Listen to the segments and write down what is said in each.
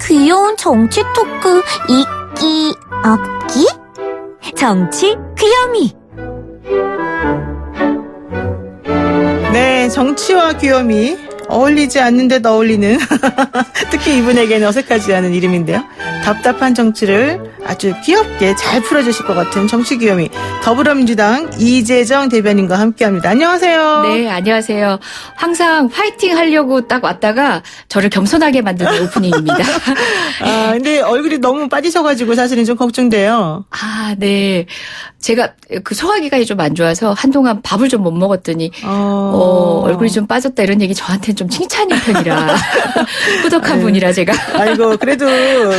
귀여운 정치 토크 있기 없기? 정치 귀요미. 네, 정치와 귀요미 어울리지 않는 듯 어울리는 특히 이분에게는 어색하지 않은 이름인데요. 답답한 정치를 아주 귀엽게 잘 풀어주실 것 같은 정치 귀요미 더불어민주당 이재정 대변인과 함께합니다. 안녕하세요. 네, 안녕하세요. 항상 파이팅 하려고 딱 왔다가 저를 겸손하게 만드는 오프닝입니다. 아, 근데 얼굴이 너무 빠지셔가지고 사실은 좀 걱정돼요. 아, 네. 제가 그 소화기관이 좀 안 좋아서 한동안 밥을 좀 못 먹었더니 얼굴이 좀 빠졌다 이런 얘기 저한테는 좀 칭찬인 편이라 후덕한 분이라 제가. 아이고 그래도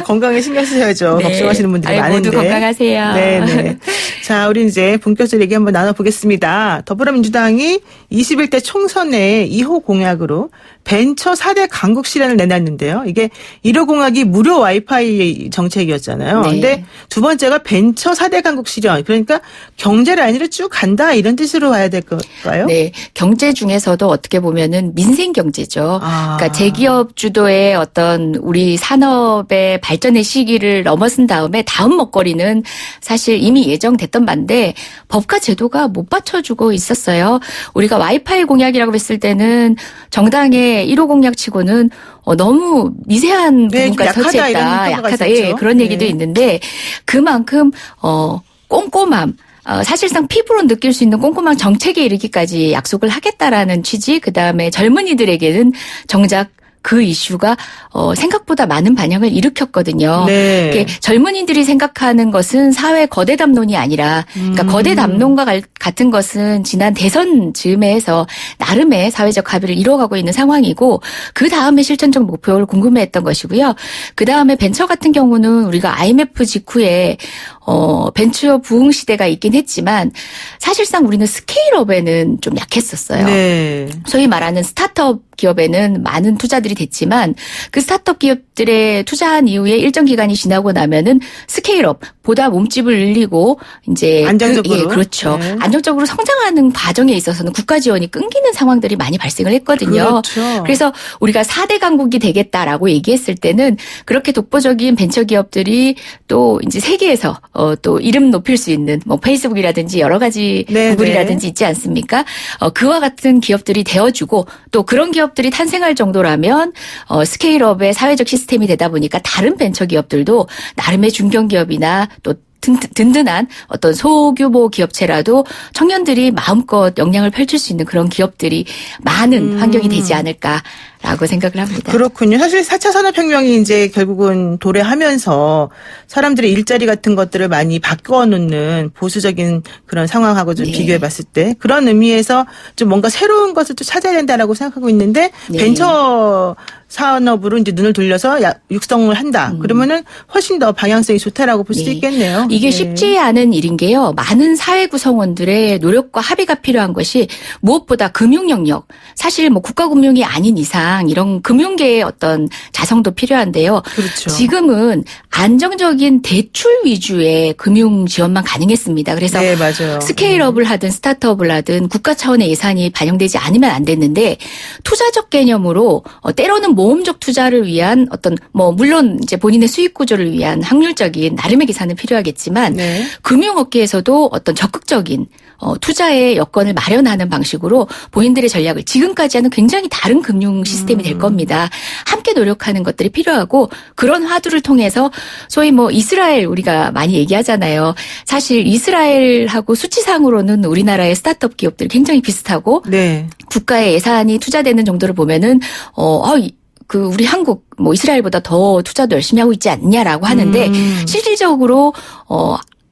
건강에 신경 쓰셔야죠. 네. 걱정하시는 분들이 많은데. 모두 건강하세요. 네네. 자, 우리 이제 본격적으로 얘기 한번 나눠보겠습니다. 더불어민주당이 21대 총선의 2호 공약으로 벤처 4대 강국 실현을 내놨는데요. 이게 1호 공약이 무료 와이파이 정책이었잖아요. 네. 근데 두 번째가 벤처 4대 강국 실현. 그러니까 경제 라인으로 쭉 간다 이런 뜻으로 봐야 될 걸까요? 네. 경제 중에서도 어떻게 보면은 민생 경제죠. 그러니까 대기업 주도의 어떤 우리 산업의 발전의 시기를 넘어선 다음에 다음 먹거리는 사실 이미 예정됐던 바인데 법과 제도가 못 받쳐주고 있었어요. 우리가 와이파이 공약이라고 했을 때는 정당의 1호 공약치고는 너무 미세한 부분까지 터치했다. 약하다. 예, 그런 얘기도 있는데 그만큼 꼼꼼함. 사실상 피부로 느낄 수 있는 꼼꼼한 정책에 이르기까지 약속을 하겠다라는 취지, 그다음에 젊은이들에게는 정작 그 이슈가 생각보다 많은 반향을 일으켰거든요. 네. 젊은이들이 생각하는 것은 사회 거대 담론이 아니라 그러니까 거대 담론과 같은 것은 지난 대선 즈음에 해서 나름의 사회적 합의를 이뤄가고 있는 상황이고 그 다음에 실천적 목표를 궁금해했던 것이고요. 그 다음에 벤처 같은 경우는 우리가 IMF 직후에 벤처 부흥 시대가 있긴 했지만 사실상 우리는 스케일업에는 좀 약했었어요. 네. 소위 말하는 스타트업 기업에는 많은 투자들이 됐지만 그 스타트업 기업들의 투자한 이후에 일정 기간이 지나고 나면은 스케일업 보다 몸집을 늘리고 이제 안정적으로 그렇죠. 네. 안정적으로 성장하는 과정에 있어서는 국가 지원이 끊기는 상황들이 많이 발생을 했거든요. 그렇죠. 그래서 우리가 4대 강국이 되겠다라고 얘기했을 때는 그렇게 독보적인 벤처 기업들이 또 이제 세계에서 또 이름 높일 수 있는 뭐 페이스북이라든지 여러 가지 구글이라든지 있지 않습니까? 그와 같은 기업들이 되어주고 또 그런 기업들이 탄생할 정도라면 스케일업의 사회적 시스템이 되다 보니까 다른 벤처 기업들도 나름의 중견기업이나 또 든든한 어떤 소규모 기업체라도 청년들이 마음껏 역량을 펼칠 수 있는 그런 기업들이 많은 환경이 되지 않을까라고 생각을 합니다. 그렇군요. 사실 4차 산업혁명이 이제 결국은 도래하면서 사람들의 일자리 같은 것들을 많이 바꿔놓는 보수적인 그런 상황하고 좀 비교해 봤을 때 그런 의미에서 좀 뭔가 새로운 것을 또 찾아야 된다라고 생각하고 있는데 벤처 산업으로 이제 눈을 돌려서 육성을 한다. 그러면은 훨씬 더 방향성이 좋다라고 볼 수도 있겠네요. 이게 쉽지 않은 일인 게요. 많은 사회 구성원들의 노력과 합의가 필요한 것이 무엇보다 금융 영역. 사실 뭐 국가금융이 아닌 이상 이런 금융계의 어떤 자성도 필요한데요. 그렇죠. 지금은 안정적인 대출 위주의 금융 지원만 가능했습니다. 그래서 네, 맞아요. 스케일업을 하든 스타트업을 하든 국가 차원의 예산이 반영되지 않으면 안 됐는데 투자적 개념으로 때로는 모험적 투자를 위한 어떤 물론 이제 본인의 수익 구조를 위한 확률적인 나름의 계산은 필요하겠지만 금융업계에서도 어떤 적극적인 투자의 여건을 마련하는 방식으로 본인들의 전략을 지금까지와는 굉장히 다른 금융 시스템이 될 겁니다. 함께 노력하는 것들이 필요하고 그런 화두를 통해서 소위 이스라엘 우리가 많이 얘기하잖아요. 사실 이스라엘하고 수치상으로는 우리나라의 스타트업 기업들이 굉장히 비슷하고 국가의 예산이 투자되는 정도를 보면은 우리 한국 이스라엘보다 더 투자도 열심히 하고 있지 않냐라고 하는데 실질적으로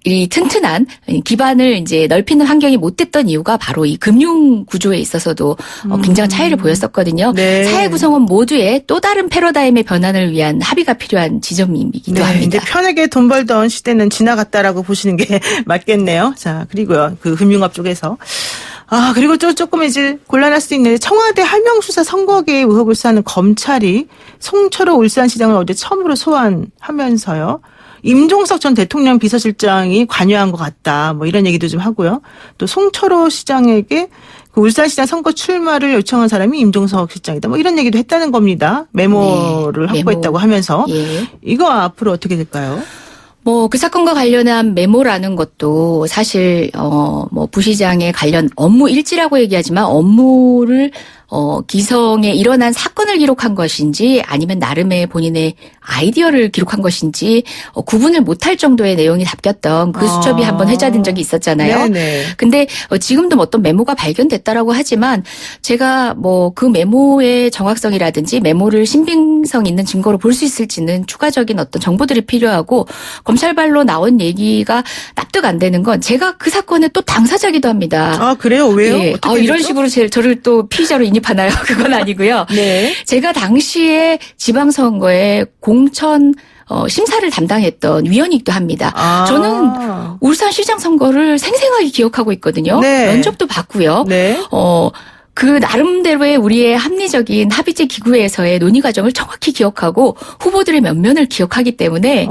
이 튼튼한 기반을 이제 넓히는 환경이 못 됐던 이유가 바로 이 금융 구조에 있어서도 굉장한 차이를 보였었거든요. 사회 구성원 모두의 또 다른 패러다임의 변환을 위한 합의가 필요한 지점이기도 합니다. 이제 편하게 돈 벌던 시대는 지나갔다라고 보시는 게 맞겠네요. 자, 그리고요. 그 금융업 쪽에서. 그리고 또 조금 이제 곤란할 수도 있는데 청와대 할명수사 선거계 의혹을 수사하는 검찰이 송철호 울산시장을 어제 처음으로 소환하면서요. 임종석 전 대통령 비서실장이 관여한 것 같다. 뭐 이런 얘기도 좀 하고요. 또 송철호 시장에게 그 울산시장 선거 출마를 요청한 사람이 임종석 실장이다. 뭐 이런 얘기도 했다는 겁니다. 메모를 네, 확보했다고 메모. 하면서. 예. 이거 앞으로 어떻게 될까요? 뭐 그 사건과 관련한 메모라는 것도 사실 뭐 부시장의 관련 업무 일지라고 얘기하지만 업무를 기성에 일어난 사건을 기록한 것인지 아니면 나름의 본인의 아이디어를 기록한 것인지 구분을 못할 정도의 내용이 담겼던 그 수첩이 한번 회자된 적이 있었잖아요. 네네. 근데 지금도 뭐 어떤 메모가 발견됐다라고 하지만 제가 뭐 그 메모의 정확성이라든지 메모를 신빙성 있는 증거로 볼 수 있을지는 추가적인 어떤 정보들이 필요하고 검찰발로 나온 얘기가 납득 안 되는 건 제가 그 사건의 또 당사자기도 합니다. 아, 그래요? 왜요? 예. 어떻게 이런 됐죠? 식으로 저를 또 피의자로 인입하나요? 그건 아니고요. 네. 제가 당시에 지방선거에 공천 심사를 담당했던 위원이기도 합니다. 아. 저는 울산시장 선거를 생생하게 기억하고 있거든요. 네. 면접도 봤고요. 네. 그 나름대로의 우리의 합리적인 합의제 기구에서의 논의 과정을 정확히 기억하고 후보들의 면면을 기억하기 때문에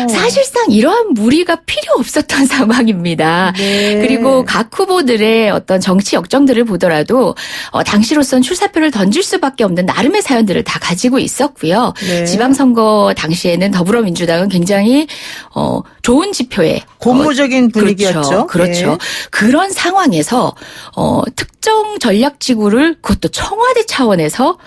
사실상 이러한 무리가 필요 없었던 상황입니다. 네. 그리고 각 후보들의 어떤 정치 역정들을 보더라도 당시로선 출사표를 던질 수밖에 없는 나름의 사연들을 다 가지고 있었고요. 네. 지방선거 당시에는 더불어민주당은 굉장히 좋은 지표에 고무적인 분위기였죠. 그렇죠. 네. 그런 상황에서 특정 전략지구를 그것도 청와대 차원에서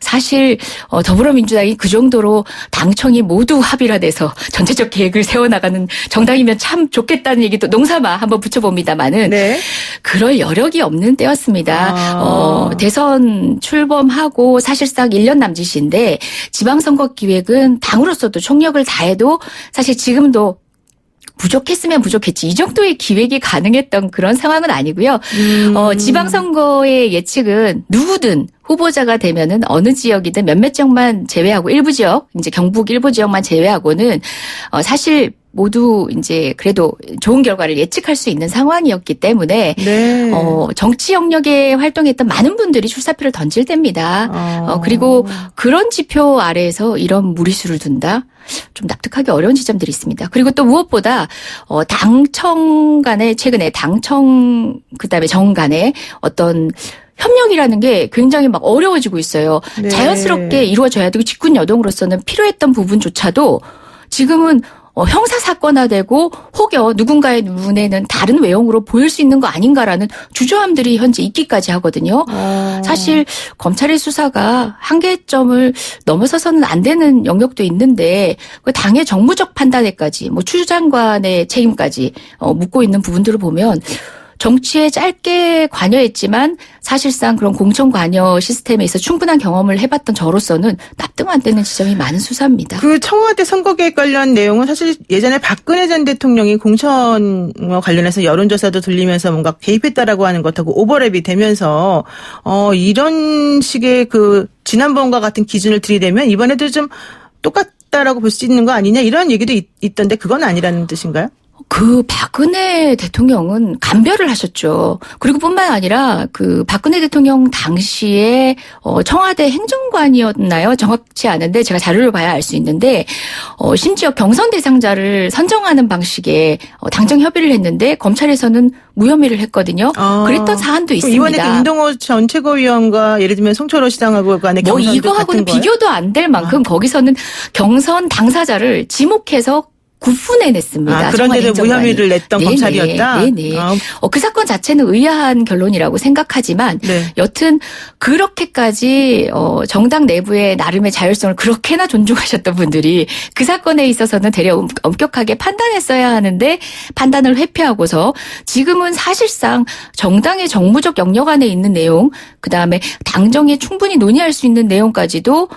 사실 더불어민주당이 그 정도로 당청이 모두 합의가 돼서 전체적 계획을 세워나가는 정당이면 참 좋겠다는 얘기도 농삼아 한번 붙여봅니다마는 네. 그럴 여력이 없는 때였습니다. 아. 대선 출범하고 사실상 1년 남짓인데 지방선거 기획은 당으로서도 총력을 다해도 사실 지금도 부족했으면 부족했지 이 정도의 기획이 가능했던 그런 상황은 아니고요. 지방선거의 예측은 누구든 후보자가 되면은 어느 지역이든 몇몇 지역만 제외하고 일부 지역, 이제 경북 일부 지역만 제외하고는 사실 모두 이제 그래도 좋은 결과를 예측할 수 있는 상황이었기 때문에 네. 정치 영역에 활동했던 많은 분들이 출사표를 던질 때입니다. 그리고 그런 지표 아래에서 이런 무리수를 둔다? 좀 납득하기 어려운 지점들이 있습니다. 그리고 또 무엇보다 당청 간에 최근에 당청 그다음에 정 간에 어떤 협력이라는 게 굉장히 막 어려워지고 있어요. 네. 자연스럽게 이루어져야 되고 직군 여동으로서는 필요했던 부분조차도 지금은 형사사건화되고 혹여 누군가의 눈에는 다른 외형으로 보일 수 있는 거 아닌가라는 주저함들이 현재 있기까지 하거든요. 사실 검찰의 수사가 한계점을 넘어서서는 안 되는 영역도 있는데 그 당의 정무적 판단에까지 뭐 추 장관의 책임까지 묻고 있는 부분들을 보면 정치에 짧게 관여했지만 사실상 그런 공천 관여 시스템에 있어 충분한 경험을 해봤던 저로서는 납득 안 되는 지점이 많은 수사입니다. 그 청와대 선거계획 관련 내용은 사실 예전에 박근혜 전 대통령이 공천과 관련해서 여론조사도 돌리면서 뭔가 개입했다라고 하는 것하고 오버랩이 되면서 이런 식의 그 지난번과 같은 기준을 들이대면 이번에도 좀 똑같다라고 볼 수 있는 거 아니냐 이런 얘기도 있던데 그건 아니라는 뜻인가요? 그 박근혜 대통령은 감별을 하셨죠. 그리고 뿐만 아니라 그 박근혜 대통령 당시에 청와대 행정관이었나요? 정확치 않은데 제가 자료를 봐야 알 수 있는데 심지어 경선 대상자를 선정하는 방식의 당정 협의를 했는데 검찰에서는 무혐의를 했거든요. 그랬던 사안도 있습니다. 이번에 김동호 전 최고위원과 예를 들면 송철호 시장하고 간의 뭐 경선도 이거하고는 같은 거예요? 비교도 안 될 만큼 거기서는 경선 당사자를 지목해서 구분해냈습니다. 그런데도 무혐의를 냈던 네네, 검찰이었다? 네네. 그 사건 자체는 의아한 결론이라고 생각하지만 네. 여튼 그렇게까지 정당 내부의 나름의 자율성을 그렇게나 존중하셨던 분들이 그 사건에 있어서는 되려 엄격하게 판단했어야 하는데 판단을 회피하고서 지금은 사실상 정당의 정무적 영역 안에 있는 내용 그다음에 당정에 충분히 논의할 수 있는 내용까지도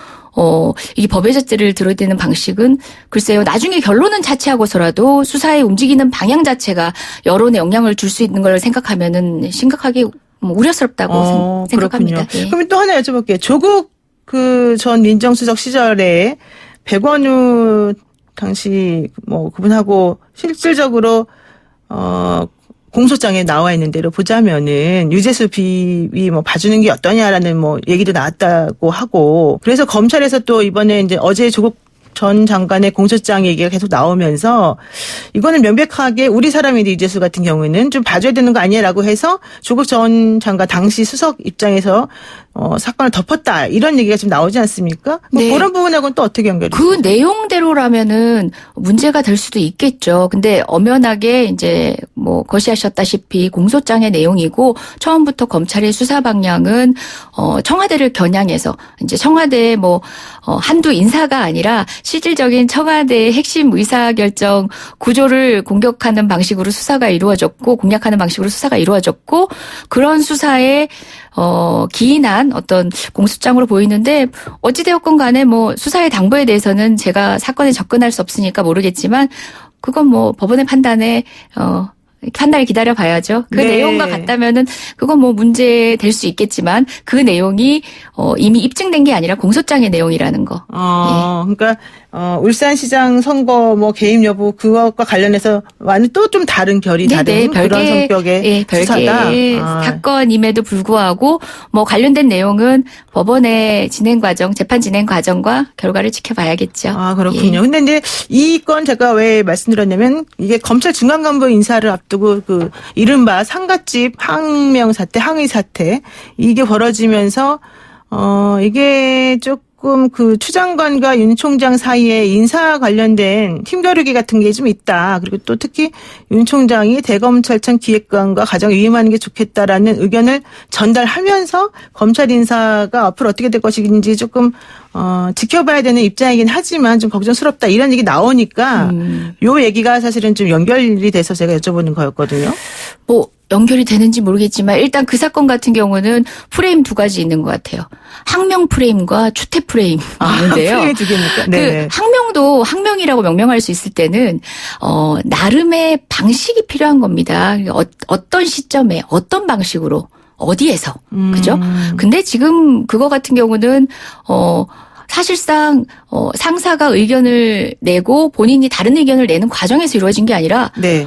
이게 법의 잣대를 들어대는 방식은 글쎄요. 나중에 결론은 차치하고서라도 수사에 움직이는 방향 자체가 여론에 영향을 줄 수 있는 걸 생각하면은 심각하게 우려스럽다고 생각합니다. 그렇군요. 예. 그럼 또 하나 여쭤볼게요. 조국 그 전 민정수석 시절에 백원우 당시 뭐 그분하고 실질적으로 공소장에 나와 있는 대로 보자면은 유재수 비위 뭐 봐주는 게 어떠냐라는 뭐 얘기도 나왔다고 하고 그래서 검찰에서 또 이번에 이제 어제 조국 전 장관의 공소장 얘기가 계속 나오면서 이거는 명백하게 우리 사람인데 이재수 같은 경우에는 좀 봐줘야 되는 거 아니야라고 해서 조국 전 장관 당시 수석 입장에서 사건을 덮었다 이런 얘기가 좀 나오지 않습니까? 뭐 네. 그런 부분하고는 또 어떻게 연결이 그 내용대로라면은 문제가 될 수도 있겠죠. 근데 엄연하게 이제 뭐 거시하셨다시피 공소장의 내용이고 처음부터 검찰의 수사 방향은 청와대를 겨냥해서 이제 청와대의 뭐 한두 인사가 아니라 실질적인 청와대의 핵심 의사결정 구조를 공격하는 방식으로 수사가 이루어졌고 공략하는 방식으로 수사가 이루어졌고 그런 수사에 기인한 어떤 공소장으로 보이는데 어찌되었건 간에 뭐 수사의 당부에 대해서는 제가 사건에 접근할 수 없으니까 모르겠지만 그건 뭐 법원의 판단에 판단을 기다려 봐야죠. 그 네. 내용과 같다면은 그건 뭐 문제 될 수 있겠지만 그 내용이 이미 입증된 게 아니라 공소장의 내용이라는 거. 그러니까 울산시장 선거 뭐 개입 여부 그것과 관련해서 완전 또 좀 다른 결이 다른 그런 성격의 수사다. 별개의 사건임에도 불구하고 뭐 관련된 내용은 법원의 진행 과정, 재판 진행 과정과 결과를 지켜봐야겠죠. 그렇군요. 근데 이제 이 건 제가 왜 말씀드렸냐면 이게 검찰 중간 간부 인사를 앞두고 그 이른바 상갓집 항명 사태, 항의 사태 이게 벌어지면서 이게 조금 그 추 장관과 윤 총장 사이에 인사 관련된 팀겨루기 같은 게 좀 있다. 그리고 또 특히 윤 총장이 대검찰청 기획관과 가장 위임하는 게 좋겠다라는 의견을 전달하면서 검찰 인사가 앞으로 어떻게 될 것인지 조금 지켜봐야 되는 입장이긴 하지만 좀 걱정스럽다 이런 얘기 나오니까 요 얘기가 사실은 좀 연결이 돼서 제가 여쭤보는 거였거든요. 뭐 연결이 되는지 모르겠지만 일단 그 사건 같은 경우는 프레임 두 가지 있는 것 같아요. 항명 프레임과 추태 프레임 있는데요. 프레임 두 개입니까? 그 항명도 항명이라고 명명할 수 있을 때는 나름의 방식이 필요한 겁니다. 어떤 시점에 어떤 방식으로 어디에서 그죠? 근데 지금 그거 같은 경우는 사실상 상사가 의견을 내고 본인이 다른 의견을 내는 과정에서 이루어진 게 아니라 네.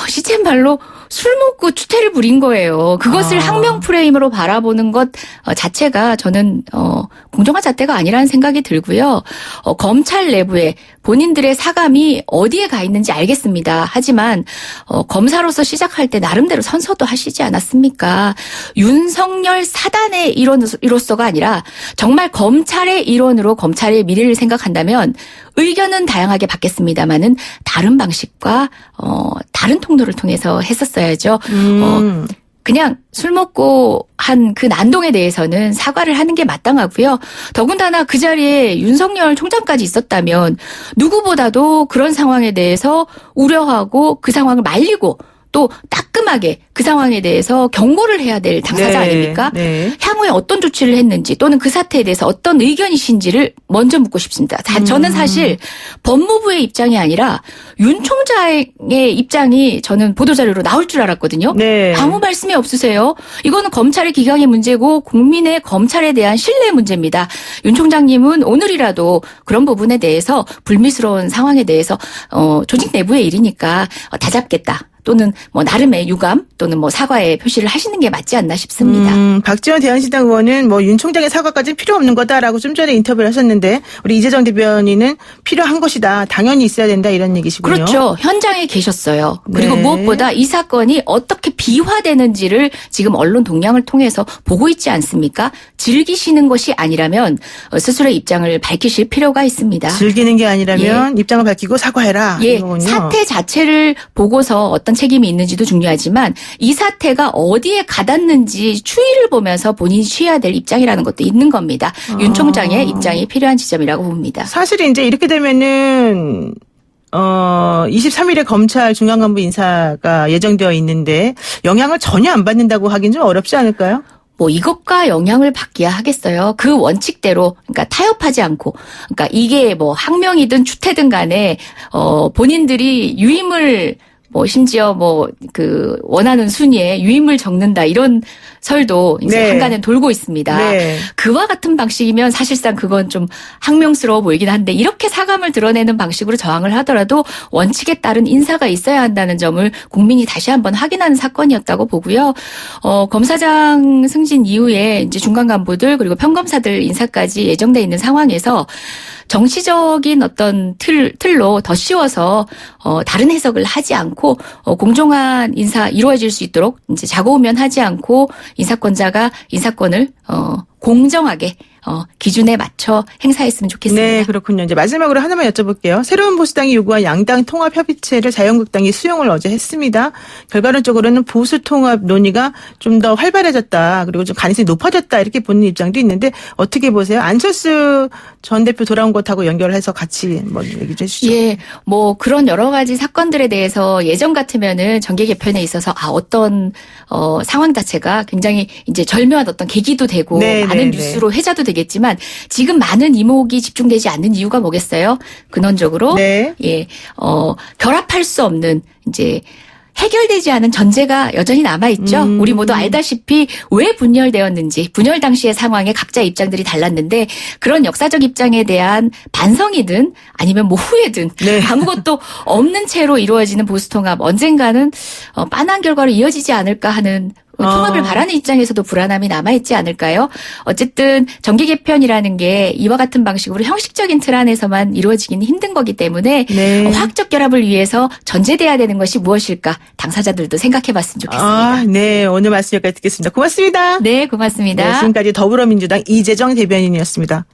시체 말로 술 먹고 추태를 부린 거예요. 그것을 항명 프레임으로 바라보는 것 자체가 저는 공정한 잣대가 아니라는 생각이 들고요. 검찰 내부에 본인들의 사감이 어디에 가 있는지 알겠습니다. 하지만 검사로서 시작할 때 나름대로 선서도 하시지 않았습니까? 윤석열 사단의 일원으로서가 아니라 정말 검찰의 일원으로 검찰의 미래를 생각한다면 의견은 다양하게 받겠습니다마는 다른 방식과 다른 통로를 통해서 했었어야죠. 그냥 술 먹고 한 그 난동에 대해서는 사과를 하는 게 마땅하고요. 더군다나 그 자리에 윤석열 총장까지 있었다면 누구보다도 그런 상황에 대해서 우려하고 그 상황을 말리고 또 따끔하게 그 상황에 대해서 경고를 해야 될 당사자 아닙니까? 네. 향후에 어떤 조치를 했는지 또는 그 사태에 대해서 어떤 의견이신지를 먼저 묻고 싶습니다. 저는 사실 법무부의 입장이 아니라 윤 총장의 입장이 저는 보도자료로 나올 줄 알았거든요. 네. 아무 말씀이 없으세요. 이거는 검찰의 기강의 문제고 국민의 검찰에 대한 신뢰 문제입니다. 윤 총장님은 오늘이라도 그런 부분에 대해서 불미스러운 상황에 대해서 조직 내부의 일이니까 다잡겠다. 또는 뭐 나름의 유감 또는 뭐 사과의 표시를 하시는 게 맞지 않나 싶습니다. 박지원 대한신당 의원은 뭐 윤 총장의 사과까지 필요 없는 거다라고 좀 전에 인터뷰를 하셨는데 우리 이재정 대변인은 필요한 것이다. 당연히 있어야 된다 이런 얘기시군요. 그렇죠. 현장에 계셨어요. 그리고 네. 무엇보다 이 사건이 어떻게 비화되는지를 지금 언론 동향을 통해서 보고 있지 않습니까? 즐기시는 것이 아니라면 스스로의 입장을 밝히실 필요가 있습니다. 즐기는 게 아니라면 입장을 밝히고 사과해라. 예, 이거군요. 사태 자체를 보고서 어떤 책임이 있는지도 중요하지만 이 사태가 어디에 가닿는지 추이를 보면서 본인이 취해야 될 입장이라는 것도 있는 겁니다. 윤 총장의 입장이 필요한 지점이라고 봅니다. 사실 이제 이렇게 되면은 23일에 검찰 중앙간부 인사가 예정되어 있는데 영향을 전혀 안 받는다고 하긴 좀 어렵지 않을까요? 뭐 이것과 영향을 받기야 하겠어요. 그 원칙대로 그러니까 타협하지 않고 그러니까 이게 뭐 항명이든 추태든 간에 본인들이 유임을 뭐 심지어 뭐 그 원하는 순위에 유임을 적는다 이런 설도 이제 네. 한간은 돌고 있습니다. 네. 그와 같은 방식이면 사실상 그건 좀 항명스러워 보이긴 한데 이렇게 사감을 드러내는 방식으로 저항을 하더라도 원칙에 따른 인사가 있어야 한다는 점을 국민이 다시 한번 확인하는 사건이었다고 보고요. 검사장 승진 이후에 이제 중간 간부들 그리고 평검사들 인사까지 예정돼 있는 상황에서 정치적인 어떤 틀로 더 씌워서 다른 해석을 하지 않고 공정한 인사 이루어질 수 있도록 이제 자고우면하지 않고 인사권자가 인사권을 공정하게 기준에 맞춰 행사했으면 좋겠습니다. 네, 그렇군요. 이제 마지막으로 하나만 여쭤볼게요. 새로운 보수당이 요구한 양당 통합 협의체를 자유한국당이 수용을 어제 했습니다. 결과론적으로는 보수 통합 논의가 좀 더 활발해졌다. 그리고 좀 가능성이 높아졌다. 이렇게 보는 입장도 있는데 어떻게 보세요? 안철수 전 대표 돌아온 것하고 연결해서 같이 뭐 얘기 좀 해주시죠. 예, 뭐 그런 여러 가지 사건들에 대해서 예전 같으면은 정계 개편에 있어서 어떤 상황 자체가 굉장히 이제 절묘한 어떤 계기도 되고 네, 많은 네, 뉴스로 회자도 되겠지만 지금 많은 이목이 집중되지 않는 이유가 뭐겠어요? 근원적으로 네. 예, 결합할 수 없는 이제 해결되지 않은 전제가 여전히 남아있죠. 우리 모두 알다시피 왜 분열되었는지 분열 당시의 상황에 각자 입장들이 달랐는데 그런 역사적 입장에 대한 반성이든 아니면 뭐 후회든 네. 아무것도 없는 채로 이루어지는 보수통합 언젠가는 빤한 결과로 이어지지 않을까 하는 통합을 바라는 입장에서도 불안함이 남아있지 않을까요? 어쨌든 정계 개편이라는 게 이와 같은 방식으로 형식적인 틀 안에서만 이루어지기는 힘든 거기 때문에 네. 화학적 결합을 위해서 전제돼야 되는 것이 무엇일까 당사자들도 생각해봤으면 좋겠습니다. 네. 오늘 말씀 여기까지 듣겠습니다. 고맙습니다. 네, 고맙습니다. 네, 지금까지 더불어민주당 이재정 대변인이었습니다.